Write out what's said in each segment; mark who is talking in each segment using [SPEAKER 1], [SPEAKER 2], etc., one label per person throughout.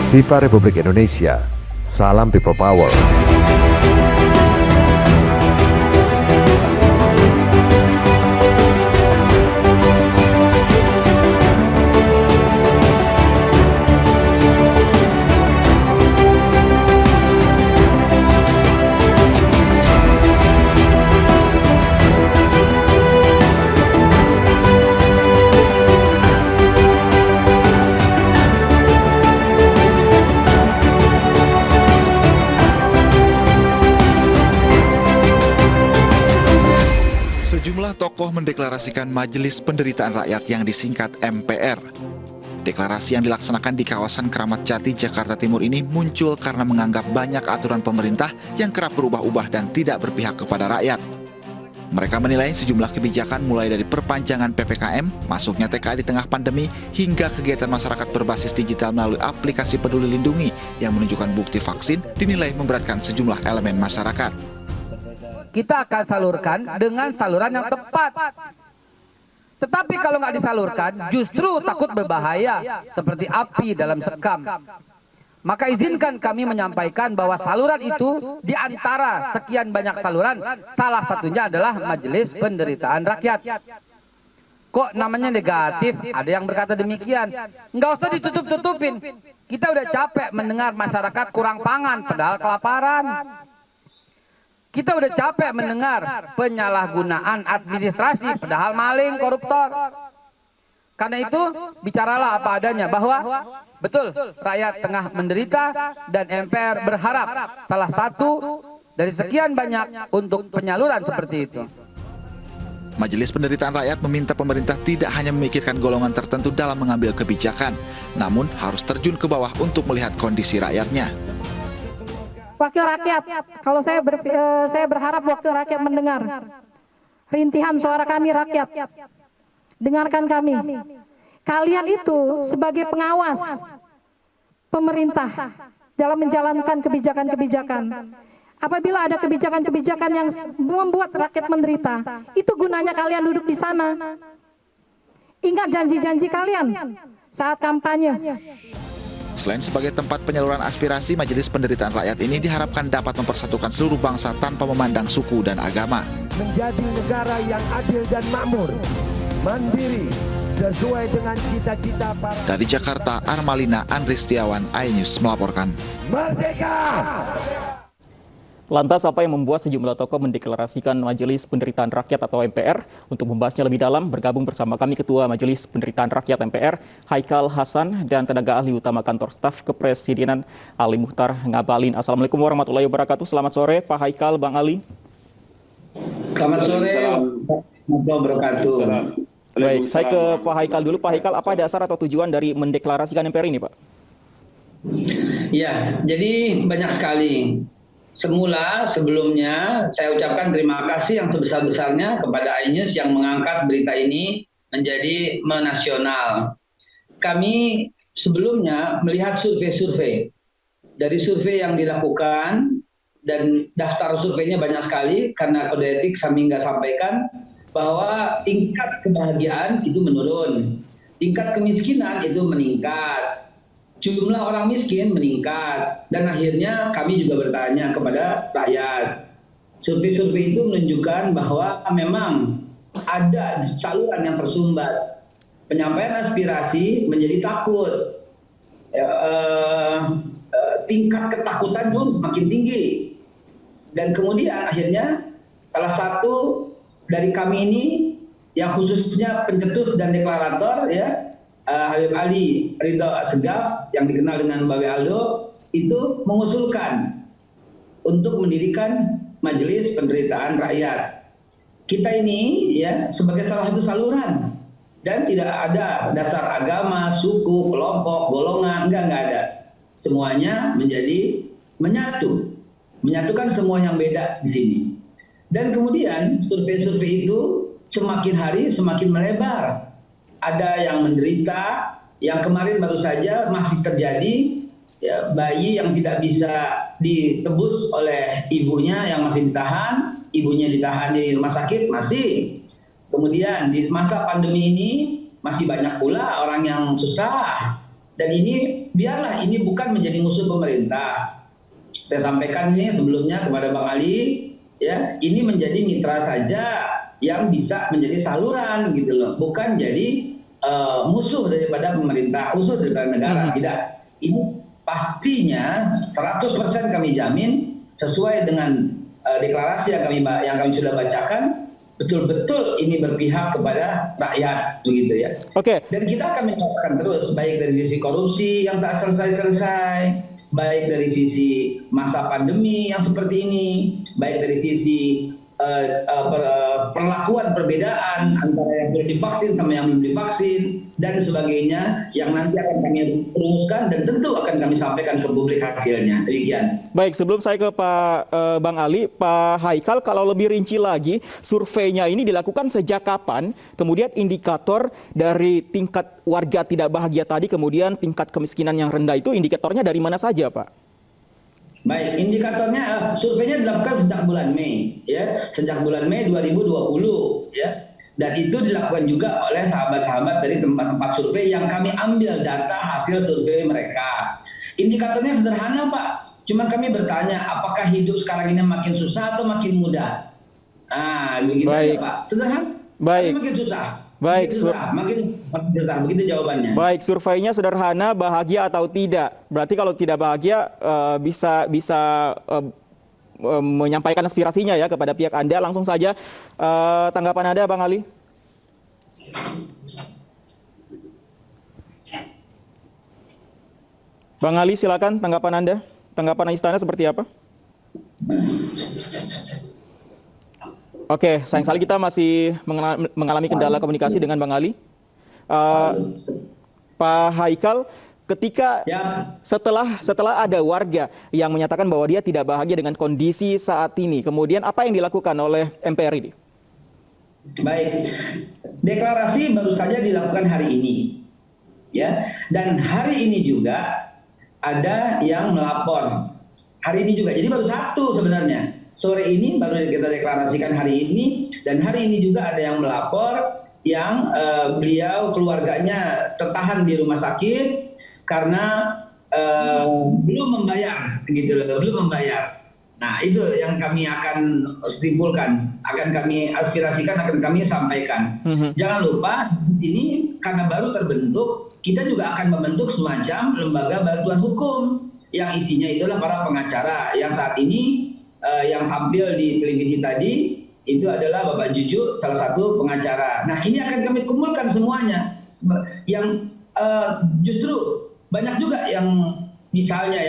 [SPEAKER 1] FIFA Republik Indonesia. Salam People Power.
[SPEAKER 2] Sejumlah tokoh mendeklarasikan Majelis Penderitaan Rakyat yang disingkat MPR. Deklarasi yang dilaksanakan di kawasan Keramat Jati, Jakarta Timur ini muncul karena menganggap banyak aturan pemerintah yang kerap berubah-ubah dan tidak berpihak kepada rakyat. Mereka menilai sejumlah kebijakan mulai dari perpanjangan PPKM, masuknya TKA di tengah pandemi, hingga kegiatan masyarakat berbasis digital melalui aplikasi Peduli Lindungi yang menunjukkan bukti vaksin dinilai memberatkan sejumlah elemen masyarakat.
[SPEAKER 3] Kita akan salurkan dengan saluran yang tepat. Tetapi kalau nggak disalurkan, justru takut berbahaya, seperti api dalam sekam. Maka izinkan kami menyampaikan bahwa saluran itu di antara sekian banyak saluran, salah satunya adalah Majelis Penderitaan Rakyat. Kok namanya negatif? Ada yang berkata demikian. Nggak usah ditutup-tutupin. Kita udah capek mendengar masyarakat kurang pangan, padahal kelaparan. Kita udah capek mendengar penyalahgunaan administrasi, padahal maling, koruptor. Karena itu, bicaralah apa adanya, bahwa betul, rakyat tengah menderita dan MPR berharap salah satu dari sekian banyak untuk penyaluran seperti itu.
[SPEAKER 2] Majelis Penderitaan Rakyat meminta pemerintah tidak hanya memikirkan golongan tertentu dalam mengambil kebijakan, namun harus terjun ke bawah untuk melihat kondisi rakyatnya.
[SPEAKER 4] Wakil rakyat, kalau saya berharap wakil rakyat mendengar rintihan suara kami rakyat. Dengarkan kami. Kalian itu sebagai pengawas pemerintah dalam menjalankan kebijakan-kebijakan. Apabila ada kebijakan-kebijakan yang membuat rakyat menderita, itu gunanya kalian duduk di sana. Ingat janji-janji kalian saat kampanye.
[SPEAKER 2] Selain sebagai tempat penyaluran aspirasi, Majelis Penderitaan Rakyat ini diharapkan dapat mempersatukan seluruh bangsa tanpa memandang suku dan agama.
[SPEAKER 5] Menjadi negara yang adil dan makmur, mandiri, sesuai dengan cita-cita para...
[SPEAKER 2] Dari Jakarta, Armalina Andri Setiawan, iNews melaporkan.
[SPEAKER 5] Merdeka!
[SPEAKER 6] Lantas apa yang membuat sejumlah tokoh mendeklarasikan Majelis Penderitaan Rakyat atau MPR? Untuk membahasnya lebih dalam, bergabung bersama kami Ketua Majelis Penderitaan Rakyat MPR, Haikal Hasan, dan tenaga ahli utama Kantor Staf Kepresidenan, Ali Muhtar Ngabalin. Assalamualaikum warahmatullahi wabarakatuh. Selamat sore, Pak Haikal, Bang Ali.
[SPEAKER 7] Selamat sore, warahmatullahi wabarakatuh.
[SPEAKER 6] Baik, saya ke Pak Haikal dulu. Pak Haikal, apa dasar atau tujuan dari mendeklarasikan MPR ini, Pak?
[SPEAKER 7] Ya, jadi banyak sekali. Sebelumnya saya ucapkan terima kasih yang sebesar-besarnya kepada iNews yang mengangkat berita ini menjadi menasional. Kami sebelumnya melihat survei-survei. Dari survei yang dilakukan, dan daftar surveinya banyak sekali, karena kode etik kami nggak sampaikan, bahwa tingkat kebahagiaan itu menurun. Tingkat kemiskinan itu meningkat. Jumlah orang miskin meningkat, dan akhirnya kami juga bertanya kepada rakyat. Survei-survei itu menunjukkan bahwa memang ada saluran yang tersumbat. Penyampaian aspirasi menjadi takut. Tingkat ketakutan pun makin tinggi. Dan kemudian akhirnya salah satu dari kami ini yang khususnya pencetus dan deklarator, ya, Habib Ali Ridho Assegaf yang dikenal dengan Babe Aldo, itu mengusulkan untuk mendirikan Majelis Penderitaan Rakyat. Kita ini, ya, sebagai salah satu saluran, dan tidak ada dasar agama, suku, kelompok, golongan, enggak ada. Semuanya menjadi menyatukan semua yang beda di sini. Dan kemudian survei-survei itu semakin hari semakin melebar. Ada yang menderita, yang kemarin baru saja masih terjadi, ya, bayi yang tidak bisa ditebus oleh ibunya yang masih ditahan, ibunya ditahan di rumah sakit masih. Kemudian di masa pandemi ini masih banyak pula orang yang susah, Dan ini biarlah ini bukan menjadi musuh pemerintah. Saya sampaikan ini sebelumnya kepada Bang Ali, ya, ini menjadi mitra saja yang bisa menjadi saluran gitu loh, bukan jadi musuh daripada pemerintah, musuh daripada negara. Tidak. Ini pastinya 100% kami jamin sesuai dengan deklarasi yang kami sudah bacakan, betul-betul ini berpihak kepada rakyat, begitu ya.
[SPEAKER 6] Oke.
[SPEAKER 7] Dan kita akan menyampaikan terus, baik dari sisi korupsi yang tak selesai-selesai, baik dari sisi masa pandemi yang seperti ini, baik dari sisi perlakuan perbedaan antara yang belum divaksin sama yang belum divaksin, dan sebagainya, yang nanti akan kami rumuskan dan tentu akan kami sampaikan ke publik hasilnya. Demikian.
[SPEAKER 6] Baik, sebelum saya ke Pak Bang Ali, Pak Haikal, kalau lebih rinci lagi, surveinya ini dilakukan sejak kapan? Kemudian indikator dari tingkat warga tidak bahagia tadi, kemudian tingkat kemiskinan yang rendah itu indikatornya dari mana saja, Pak?
[SPEAKER 7] Baik, indikatornya surveinya dilakukan sejak bulan Mei, ya, sejak bulan Mei 2020, ya, dan itu dilakukan juga oleh sahabat-sahabat dari tempat-tempat survei yang kami ambil data hasil survei mereka. Indikatornya sederhana, Pak. Cuma kami bertanya, apakah hidup sekarang ini makin susah atau makin mudah? Nah, begitu aja, Pak. Sederhana.
[SPEAKER 6] Baik.
[SPEAKER 7] Makin susah.
[SPEAKER 6] Baik,
[SPEAKER 7] makin susah, begitu jawabannya.
[SPEAKER 6] Baik, surveinya sederhana, bahagia atau tidak. Berarti kalau tidak bahagia bisa menyampaikan aspirasinya ya kepada pihak Anda. Langsung saja tanggapan Anda, Bang Ali. Bang Ali, silakan tanggapan Anda. Tanggapan istana seperti apa? Oke, sayang sekali kita masih mengalami kendala komunikasi dengan Bang Ali. Pak Haikal, ketika setelah ada warga yang menyatakan bahwa dia tidak bahagia dengan kondisi saat ini, kemudian apa yang dilakukan oleh MPR ini?
[SPEAKER 7] Baik, deklarasi baru saja dilakukan hari ini, ya, dan hari ini juga ada yang melapor. Hari ini juga, jadi baru satu sebenarnya. Sore ini baru kita deklarasikan hari ini, dan hari ini juga ada yang melapor yang beliau keluarganya tertahan di rumah sakit karena belum membayar, gitu loh, belum membayar. Nah, itu yang kami akan simpulkan, akan kami aspirasikan, akan kami sampaikan. Jangan lupa, ini karena baru terbentuk, kita juga akan membentuk semacam lembaga bantuan hukum yang isinya itulah para pengacara yang saat ini yang tampil di televisi tadi itu adalah Bapak Juju, salah satu pengacara. Nah, ini akan kami kumpulkan semuanya. Yang justru banyak juga yang misalnya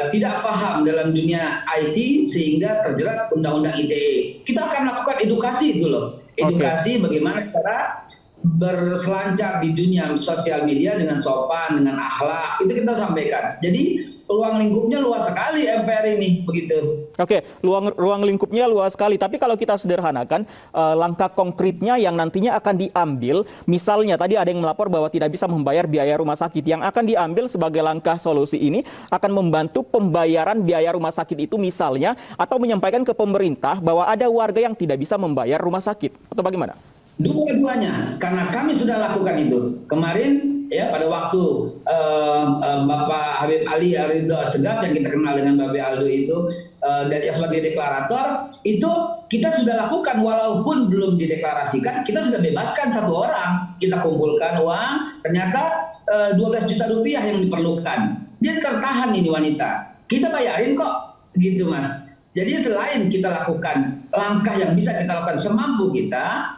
[SPEAKER 7] tidak paham dalam dunia IT sehingga terjerat undang-undang ITE. Kita akan lakukan edukasi itu loh. Edukasi bagaimana cara berselancar di dunia sosial media dengan sopan, dengan akhlak. Itu kita sampaikan. Jadi ruang lingkupnya luas sekali MPR ini, begitu.
[SPEAKER 6] Oke, ruang lingkupnya luas sekali. Tapi kalau kita sederhanakan, langkah konkretnya yang nantinya akan diambil, misalnya tadi ada yang melapor bahwa tidak bisa membayar biaya rumah sakit. Yang akan diambil sebagai langkah solusi ini akan membantu pembayaran biaya rumah sakit itu misalnya, atau menyampaikan ke pemerintah bahwa ada warga yang tidak bisa membayar rumah sakit, atau bagaimana?
[SPEAKER 7] Dua-duanya, karena kami sudah lakukan itu. Kemarin ya pada waktu Bapak Habib Ali Ridho Assegaf yang kita kenal dengan Babe Aldo itu dari sebagai deklarator, itu kita sudah lakukan walaupun belum dideklarasikan, kita sudah bebaskan satu orang. Kita kumpulkan uang, ternyata 12 juta rupiah yang diperlukan. Dia tertahan ini wanita. Kita bayarin kok, gitu Mas. Jadi selain kita lakukan langkah yang bisa kita lakukan semampu kita,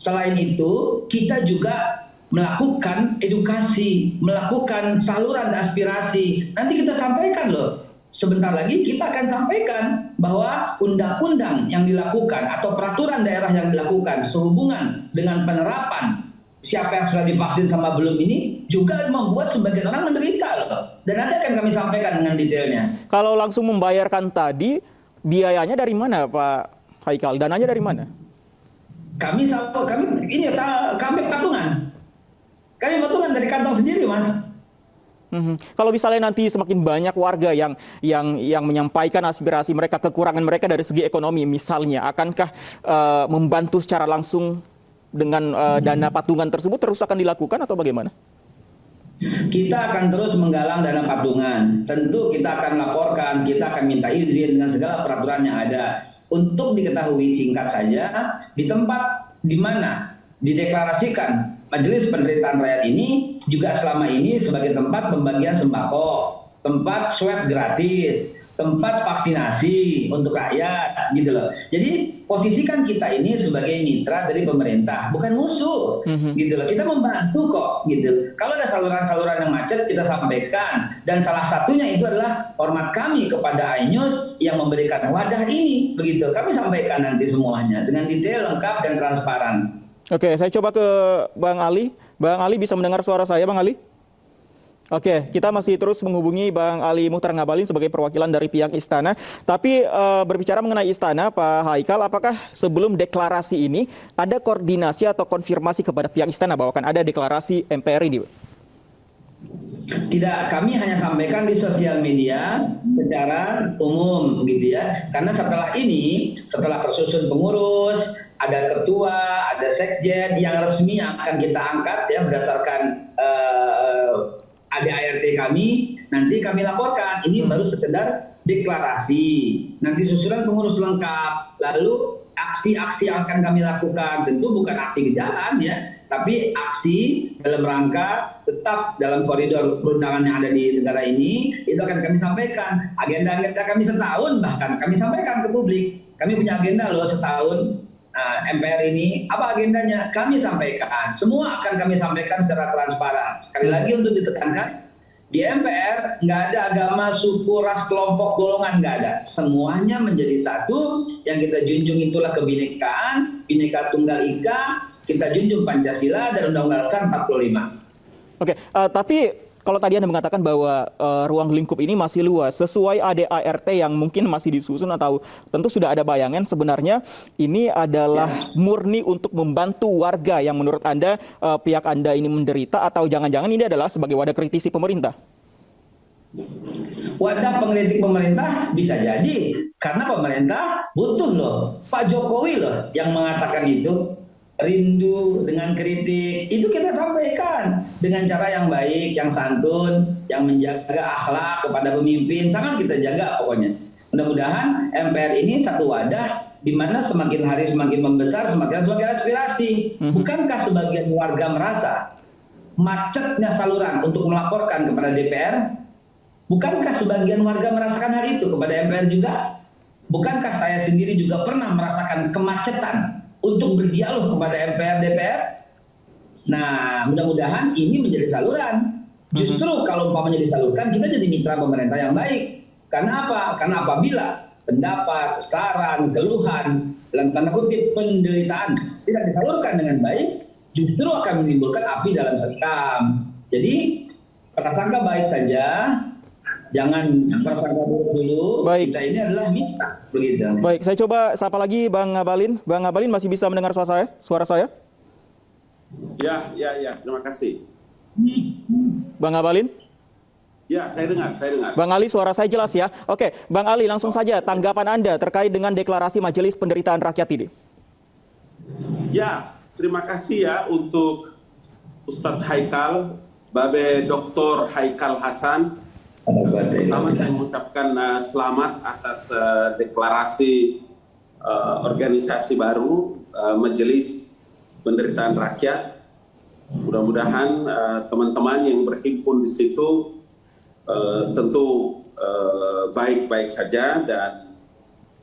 [SPEAKER 7] selain itu, kita juga melakukan edukasi, melakukan saluran aspirasi. Nanti kita sampaikan loh. Sebentar lagi kita akan sampaikan bahwa undang-undang yang dilakukan atau peraturan daerah yang dilakukan sehubungan dengan penerapan siapa yang sudah divaksin sama belum ini juga membuat sebagian orang menderita loh. Dan nanti akan kami sampaikan dengan detailnya. Kalau
[SPEAKER 6] langsung membayarkan tadi, biayanya dari mana Pak Haikal? Dananya dari mana?
[SPEAKER 7] Kami patungan. Kami patungan dari kantong sendiri, Mas.
[SPEAKER 6] Kalau misalnya nanti semakin banyak warga yang menyampaikan aspirasi mereka, kekurangan mereka dari segi ekonomi misalnya, akankah membantu secara langsung dengan dana patungan tersebut terus akan dilakukan atau bagaimana?
[SPEAKER 7] Kita akan terus menggalang dana patungan. Tentu kita akan laporkan, kita akan minta izin dengan segala peraturan yang ada. Untuk diketahui singkat saja, di tempat di mana dideklarasikan Majelis Penderitaan Rakyat ini juga selama ini sebagai tempat pembagian sembako, tempat swab gratis, tempat vaksinasi untuk rakyat, gitu loh. Jadi posisikan kita ini sebagai mitra dari pemerintah, bukan musuh, gitu loh. Kita membantu kok, gitu. Kalau ada saluran-saluran yang macet, kita sampaikan. Dan salah satunya itu adalah hormat kami kepada iNews yang memberikan wadah ini, begitu. Kami sampaikan nanti semuanya dengan detail, lengkap, dan transparan.
[SPEAKER 6] Oke, saya coba ke Bang Ali. Bang Ali bisa mendengar suara saya, Bang Ali? Oke, kita masih terus menghubungi Bang Ali Muhtar Ngabalin sebagai perwakilan dari pihak Istana. Tapi berbicara mengenai Istana, Pak Haikal, apakah sebelum deklarasi ini ada koordinasi atau konfirmasi kepada pihak Istana bahwa akan ada deklarasi MPR ini?
[SPEAKER 7] Tidak, kami hanya sampaikan di sosial media secara umum, gitu ya. Karena setelah ini, setelah tersusun pengurus, ada ketua, ada sekjen yang resmi yang akan kita angkat ya berdasarkan ADART kami, nanti kami laporkan. Ini baru sekedar deklarasi. Nanti susulan pengurus lengkap, lalu aksi-aksi yang akan kami lakukan tentu bukan aksi di jalan ya, tapi aksi dalam rangka tetap dalam koridor perundangan yang ada di negara ini, itu akan kami sampaikan. Agenda-agenda kami setahun bahkan kami sampaikan ke publik. Kami punya agenda loh setahun. MPR ini, apa agendanya? Kami sampaikan. Semua akan kami sampaikan secara transparan. Sekali lagi untuk ditekankan, di MPR nggak ada agama, suku, ras, kelompok, golongan, nggak ada. Semuanya menjadi satu. Yang kita junjung itulah kebinekaan, Bhinneka Tunggal Ika, kita junjung Pancasila dan Undang-Undang Dasar 45.
[SPEAKER 6] Oke, tapi kalau tadi Anda mengatakan bahwa ruang lingkup ini masih luas, sesuai ADART yang mungkin masih disusun atau tentu sudah ada bayangan, sebenarnya ini adalah murni untuk membantu warga yang menurut Anda, pihak Anda ini menderita, atau jangan-jangan ini adalah sebagai wadah kritisi pemerintah?
[SPEAKER 7] Wadah pengkritik pemerintah bisa jadi, karena pemerintah butuh loh. Pak Jokowi loh yang mengatakan itu. Rindu dengan kritik, itu kita sampaikan dengan cara yang baik, yang santun, yang menjaga akhlak kepada pemimpin, sangat kita jaga pokoknya. Mudah-mudahan MPR ini satu wadah di mana semakin hari semakin membesar, semakin aspirasi. Bukankah sebagian warga merasa macetnya saluran untuk melaporkan kepada DPR? Bukankah sebagian warga merasakan hal itu kepada MPR juga? Bukankah saya sendiri juga pernah merasakan kemacetan untuk berdialog kepada MPR DPR? Nah, mudah-mudahan ini menjadi saluran. Justru kalau umpamanya disalurkan, kita jadi mitra pemerintah yang baik. Karena apa? Karena apabila pendapat, saran, keluhan, dalam tanda kutip penderitaan tidak disalurkan dengan baik, justru akan menimbulkan api dalam sekam. Jadi, prasangka baik saja, jangan prasangka buruk dulu.
[SPEAKER 6] Baik.
[SPEAKER 7] Kita ini adalah mitra, begitu.
[SPEAKER 6] Baik, saya coba sapa lagi Bang Ngabalin. Bang Ngabalin masih bisa mendengar suara saya?
[SPEAKER 8] Ya, terima kasih.
[SPEAKER 6] Bang Ngabalin?
[SPEAKER 8] Ya, saya dengar.
[SPEAKER 6] Bang Ali, suara saya jelas ya? Oke, Bang Ali, langsung saja tanggapan Anda terkait dengan deklarasi Majelis Penderitaan Rakyat ini.
[SPEAKER 8] Ya, terima kasih ya untuk Ustadz Haikal, Babe Dr. Haikal Hasan. Pertama saya mengucapkan selamat atas deklarasi organisasi baru Majelis Penderitaan Rakyat. Mudah-mudahan teman-teman yang berhimpun di situ tentu baik-baik saja, dan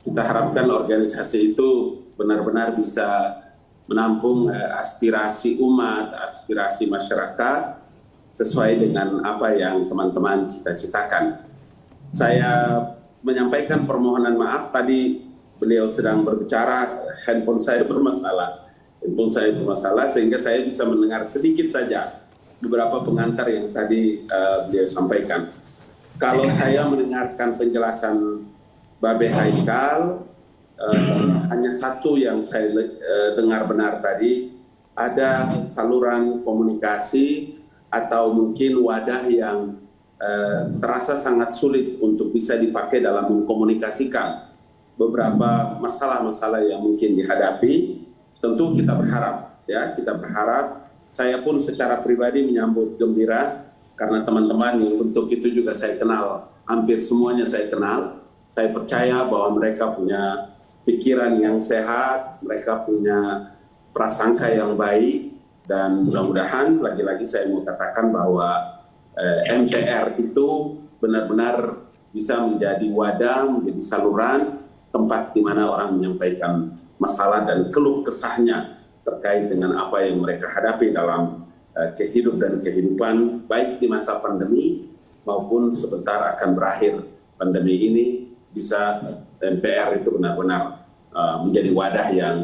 [SPEAKER 8] kita harapkan organisasi itu benar-benar bisa menampung aspirasi umat, aspirasi masyarakat sesuai dengan apa yang teman-teman cita-citakan. Saya menyampaikan permohonan maaf, tadi beliau sedang berbicara, handphone saya bermasalah sehingga saya bisa mendengar sedikit saja beberapa pengantar yang tadi beliau sampaikan. Kalau saya mendengarkan penjelasan Babe Haikal, hanya satu yang saya dengar benar tadi, ada saluran komunikasi atau mungkin wadah yang terasa sangat sulit untuk bisa dipakai dalam mengkomunikasikan beberapa masalah-masalah yang mungkin dihadapi. Tentu kita berharap, saya pun secara pribadi menyambut gembira karena teman-teman yang untuk itu juga saya kenal, hampir semuanya saya kenal. Saya percaya bahwa mereka punya pikiran yang sehat, mereka punya prasangka yang baik, dan mudah-mudahan lagi-lagi saya mau katakan bahwa MPR itu benar-benar bisa menjadi wadah, menjadi saluran, tempat di mana orang menyampaikan masalah dan keluh kesahnya terkait dengan apa yang mereka hadapi dalam kehidupan dan kehidupan, baik di masa pandemi maupun sebentar akan berakhir pandemi ini. Bisa MPR itu benar-benar menjadi wadah yang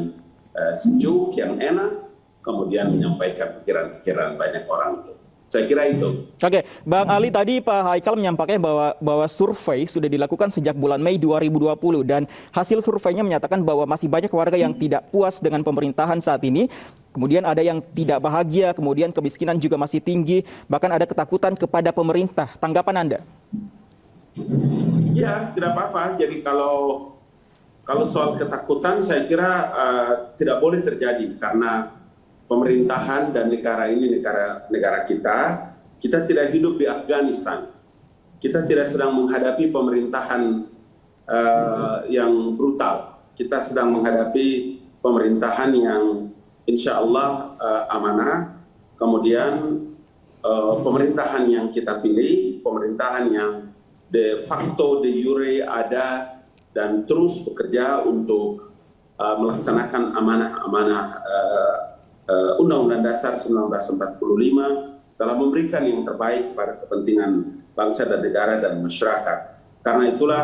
[SPEAKER 8] sejuk, yang enak, kemudian menyampaikan pikiran-pikiran banyak orang itu. Saya kira itu.
[SPEAKER 6] Oke, Bang Ali, tadi Pak Haikal menyampaikan bahwa survei sudah dilakukan sejak bulan Mei 2020 dan hasil surveinya menyatakan bahwa masih banyak warga yang tidak puas dengan pemerintahan saat ini. Kemudian ada yang tidak bahagia, kemudian kemiskinan juga masih tinggi, bahkan ada ketakutan kepada pemerintah. Tanggapan Anda?
[SPEAKER 8] Ya, tidak apa-apa. Jadi kalau soal ketakutan saya kira tidak boleh terjadi, karena pemerintahan dan negara ini negara kita tidak hidup di Afghanistan. Kita tidak sedang menghadapi pemerintahan yang brutal. Kita sedang menghadapi pemerintahan yang insya Allah amanah. Kemudian pemerintahan yang kita pilih, pemerintahan yang de facto, de jure ada dan terus bekerja untuk melaksanakan amanah-amanah Undang-Undang Dasar 1945, telah memberikan yang terbaik pada kepentingan bangsa dan negara dan masyarakat. Karena itulah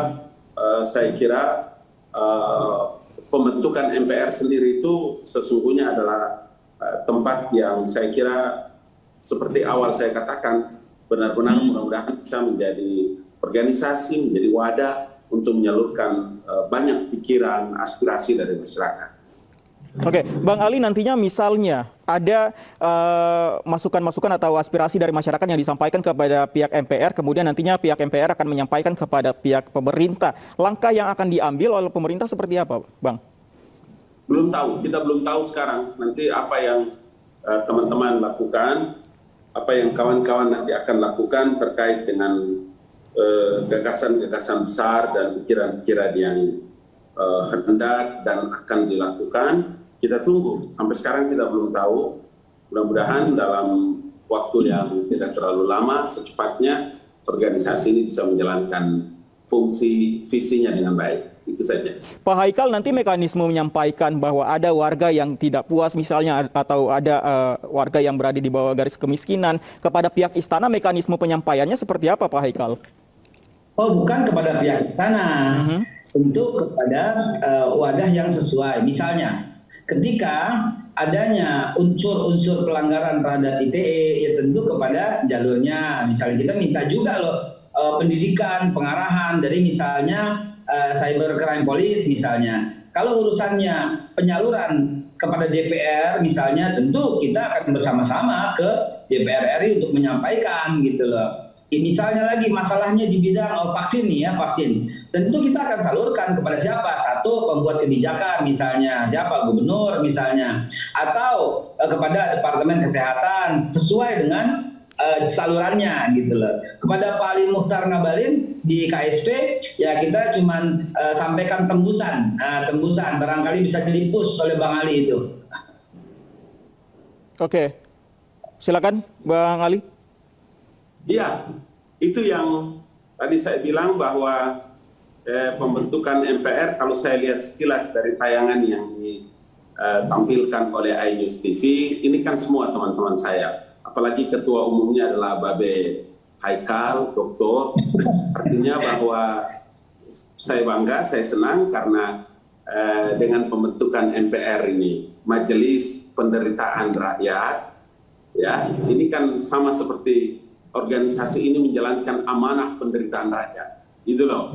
[SPEAKER 8] saya kira pembentukan MPR sendiri itu sesungguhnya adalah tempat yang saya kira seperti awal saya katakan, benar-benar mudah-mudahan bisa menjadi organisasi, menjadi wadah untuk menyalurkan banyak pikiran, aspirasi dari masyarakat.
[SPEAKER 6] Oke, Bang Ali, nantinya misalnya ada masukan-masukan atau aspirasi dari masyarakat yang disampaikan kepada pihak MPR, kemudian nantinya pihak MPR akan menyampaikan kepada pihak pemerintah. Langkah yang akan diambil oleh pemerintah seperti apa, Bang?
[SPEAKER 8] Belum tahu, kita belum tahu sekarang. Nanti apa yang teman-teman lakukan, apa yang kawan-kawan nanti akan lakukan terkait dengan gagasan-gagasan besar dan pikiran-pikiran yang hendak dan akan dilakukan. Kita tunggu, sampai sekarang kita belum tahu. Mudah-mudahan dalam waktu yang tidak terlalu lama, secepatnya organisasi ini bisa menjalankan fungsi visinya dengan baik. Itu saja.
[SPEAKER 6] Pak Haikal, nanti mekanisme menyampaikan bahwa ada warga yang tidak puas misalnya, atau ada warga yang berada di bawah garis kemiskinan, kepada pihak istana, mekanisme penyampaiannya seperti apa, Pak Haikal?
[SPEAKER 7] Oh, bukan kepada pihak istana, tentu kepada wadah yang sesuai. Misalnya, ketika adanya unsur-unsur pelanggaran terhadap ITE, ya tentu kepada jalurnya. Misalnya kita minta juga loh pendidikan, pengarahan dari misalnya cybercrime police misalnya. Kalau urusannya penyaluran kepada DPR misalnya, tentu kita akan bersama-sama ke DPR RI untuk menyampaikan gitu loh. Misalnya lagi masalahnya di bidang vaksin nih ya, vaksin. Tentu kita akan salurkan kepada siapa? Satu, pembuat kebijakan misalnya, siapa? Gubernur misalnya. Atau kepada Departemen Kesehatan sesuai dengan salurannya gitu loh. Kepada Pak Ali Mukhtar Ngabalin di KSP, ya kita cuman sampaikan tembusan. Tembusan barangkali bisa dilipus oleh Bang Ali itu.
[SPEAKER 6] Oke, silakan Bang Ali.
[SPEAKER 8] Iya, itu yang tadi saya bilang bahwa pembentukan MPR, kalau saya lihat sekilas dari tayangan yang ditampilkan oleh iNews TV, ini kan semua teman-teman saya. Apalagi ketua umumnya adalah Babe Haikal, doktor. Artinya bahwa saya bangga, saya senang karena dengan pembentukan MPR ini, Majelis Penderitaan Rakyat, ya, ini kan sama seperti organisasi ini menjalankan amanah penderitaan rakyat. Itu loh.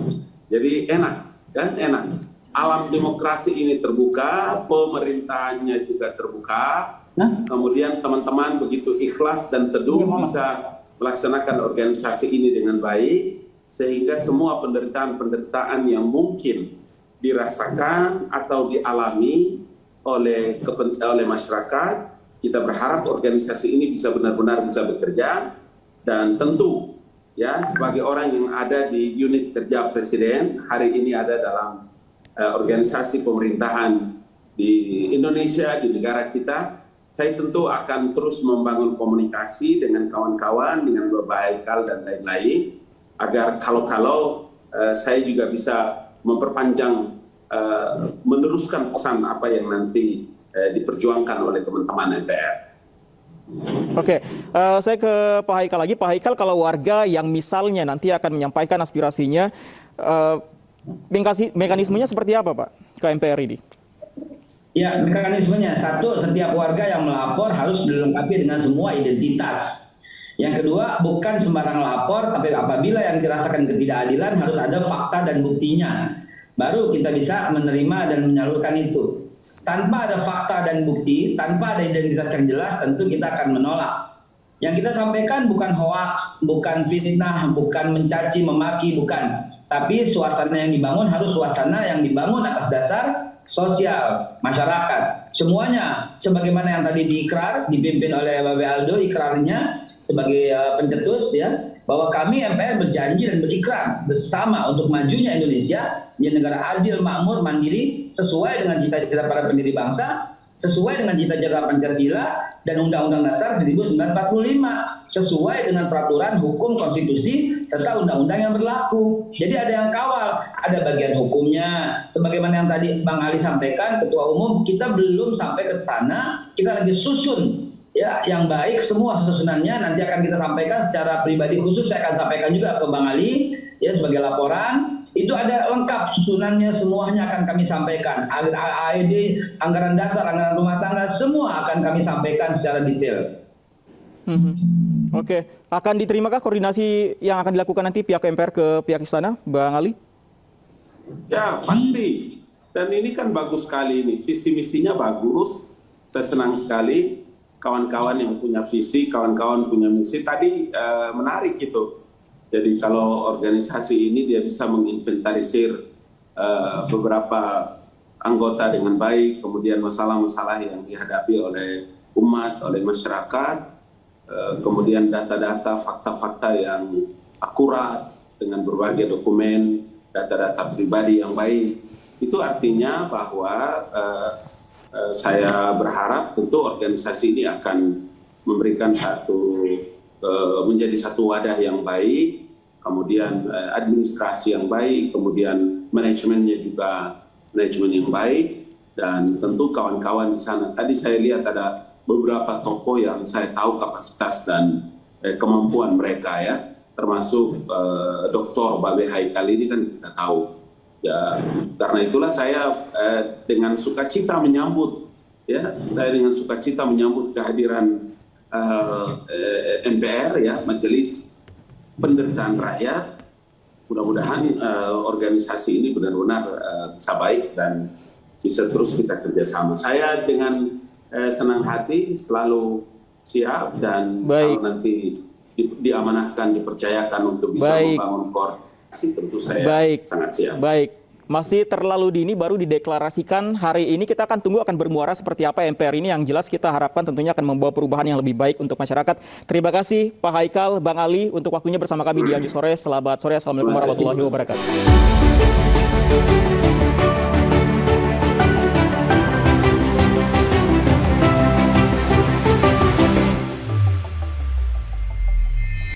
[SPEAKER 8] Jadi enak, kan enak. Alam demokrasi ini terbuka, pemerintahnya juga terbuka. Kemudian teman-teman begitu ikhlas dan teduh bisa melaksanakan organisasi ini dengan baik, sehingga semua penderitaan-penderitaan yang mungkin dirasakan atau dialami oleh masyarakat, kita berharap organisasi ini bisa benar-benar bisa bekerja Dan tentu ya sebagai orang yang ada di unit kerja Presiden, hari ini ada dalam organisasi pemerintahan di Indonesia, di negara kita, saya tentu akan terus membangun komunikasi dengan kawan-kawan, dengan Bapak Haikal dan lain-lain, agar kalau saya juga bisa memperpanjang, meneruskan pesan apa yang nanti diperjuangkan oleh teman-teman MPR.
[SPEAKER 6] Oke, saya ke Pak Haikal lagi. Pak Haikal, kalau warga yang misalnya nanti akan menyampaikan aspirasinya, mekanismenya seperti apa Pak ke MPR ini?
[SPEAKER 7] Ya, mekanismenya satu, setiap warga yang melapor harus dilengkapi dengan semua identitas. Yang kedua, bukan sembarang lapor, tapi apabila yang dirasakan ketidakadilan harus ada fakta dan buktinya. Baru kita bisa menerima dan menyalurkan itu. Tanpa ada fakta dan bukti, tanpa ada identitas yang jelas, tentu kita akan menolak. Yang kita sampaikan bukan hoaks, bukan fitnah, bukan mencaci, memaki, bukan. Tapi suasana yang dibangun harus suasana yang dibangun atas dasar sosial, masyarakat. Semuanya, sebagaimana yang tadi diikrar, dipimpin oleh Babe Aldo, ikrarnya sebagai pencetus, ya, bahwa kami MPR berjanji dan berikrar bersama untuk majunya Indonesia menjadi negara adil, makmur, mandiri, sesuai dengan cita-cita para pendiri bangsa, sesuai dengan cita-cita Pancasila dan Undang-Undang Dasar 1945, sesuai dengan peraturan hukum konstitusi serta undang-undang yang berlaku. Jadi ada yang kawal, ada bagian hukumnya. Sebagaimana yang tadi Bang Ali sampaikan, Ketua Umum, kita belum sampai ke sana, kita lagi susun ya yang baik, semua susunannya nanti akan kita sampaikan secara pribadi khusus. Saya akan sampaikan juga ke Bang Ali ya sebagai laporan. Itu ada lengkap susunannya, semuanya akan kami sampaikan. AED, anggaran dasar, anggaran rumah tangga, semua akan kami sampaikan secara detail.
[SPEAKER 6] Oke, akan diterimakah koordinasi yang akan dilakukan nanti pihak MPR ke pihak istana, Bang Ali?
[SPEAKER 8] Ya, pasti. Dan ini kan bagus sekali ini, visi misinya bagus. Saya senang sekali kawan-kawan yang punya visi, kawan-kawan punya misi. Tadi menarik gitu. Jadi kalau organisasi ini dia bisa menginventarisir beberapa anggota dengan baik, kemudian masalah-masalah yang dihadapi oleh umat, oleh masyarakat, kemudian data-data, fakta-fakta yang akurat dengan berbagai dokumen, data-data pribadi yang baik. Itu artinya bahwa saya berharap tentu organisasi ini akan memberikan menjadi satu wadah yang baik, kemudian administrasi yang baik, kemudian manajemennya juga manajemen yang baik, dan tentu kawan-kawan di sana. Tadi saya lihat ada beberapa tokoh yang saya tahu kapasitas dan kemampuan mereka ya, termasuk Dr. Babe Haikal ini kan kita tahu. Ya, karena itulah saya dengan sukacita menyambut, ya, saya dengan sukacita menyambut kehadiran MPR ya, Majelis Penderitaan Rakyat. Mudah-mudahan organisasi ini benar-benar bisa baik dan bisa terus kita kerjasama. Saya dengan senang hati selalu siap dan kalau nanti diamanahkan, dipercayakan untuk bisa membangun koordinasi, tentu saya sangat siap.
[SPEAKER 6] Baik. Masih terlalu dini, baru dideklarasikan hari ini. Kita akan tunggu akan bermuara seperti apa MPR ini. Yang jelas kita harapkan tentunya akan membawa perubahan yang lebih baik untuk masyarakat. Terima kasih Pak Haikal, Bang Ali untuk waktunya bersama kami di Anju Sore. Selamat sore, Assalamualaikum warahmatullahi wabarakatuh.